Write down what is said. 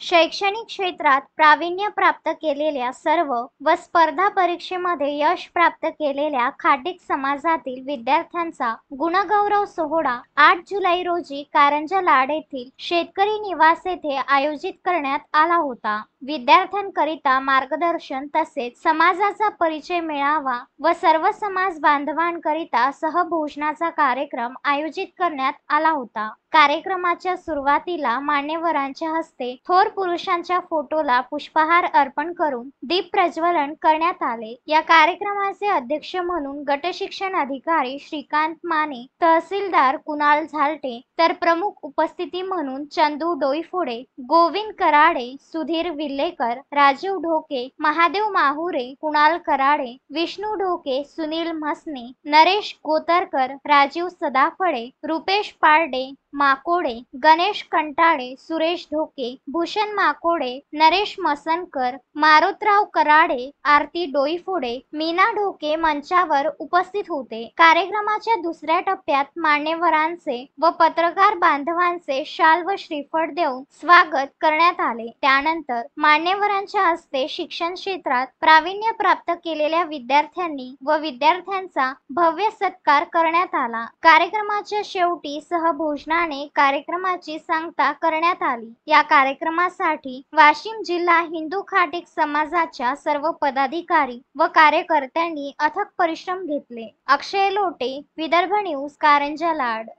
शैक्षणिक क्षेत्रात प्रावीण्य प्राप्त केलेल्या सर्व व स्पर्धा परीक्षेमध्ये यश प्राप्त केलेल्या खाटीक समाजातील विद्यार्थ्यांचा गुणगौरव सोहळा 8 जुलै रोजी कारंजा लाड येथील शेतकरी निवास येथे आयोजित करण्यात आला होता। विद्यार्थ्यांकरिता मार्गदर्शन तसेच समाजाचा परिचय मिळावा व सर्व समाज बांधवांकरिता सहभोजनाचा कार्यक्रम आयोजित करण्यात आला होता। कार्यक्रमाच्या सुरुवातीला मान्यवरांच्या हस्ते थोर पुरुषांच्या फोटोला पुष्पहार अर्पण करून दीप प्रज्वलन करण्यात आले। या कार्यक्रमाचे अध्यक्ष म्हणून गट शिक्षण अधिकारी श्रीकांत माने, तहसीलदार कुणाल झालटे, तर प्रमुख उपस्थिती म्हणून चंदू डोईफोडे, गोविंद कराडे, सुधीर विल्लेकर, राजीव ढोके, महादेव माहुरे, कुणाल कराडे, विष्णू ढोके, सुनील म्हसने, नरेश गोतरकर, राजीव सदाफळे, रुपेश पारडे, माकोडे, गणेश कंटाळे, सुरेश ढोके, भूषण माकोडे, नरेश मसनकर, मारुतराव कराडे, आरती डोईफोडे, मीना ढोके मंचावर उपस्थित होते। कार्यक्रमाच्या दुसऱ्या टप्प्यात मान्यवरांचे व पत्रकार बांधवांचे शाल व श्रीफळ देऊन स्वागत करण्यात आले। त्यानंतर मान्यवरांच्या हस्ते शिक्षण क्षेत्रात प्रावीण्य प्राप्त केलेल्या विद्यार्थ्यांनी व विद्यार्थ्यांचा भव्य सत्कार करण्यात आला। कार्यक्रमाच्या शेवटी सहभोजनाने कार्यक्रमाची सांगता करण्यात आली। या कार्यक्रमासाठी वाशिम जिल्हा हिंदू खाटीक समाजाच्या सर्व पदाधिकारी व कार्यकर्त्यांनी अथक परिश्रम घेतले। अक्षय लोटे, विदर्भ न्यूज, कारंजा लाड।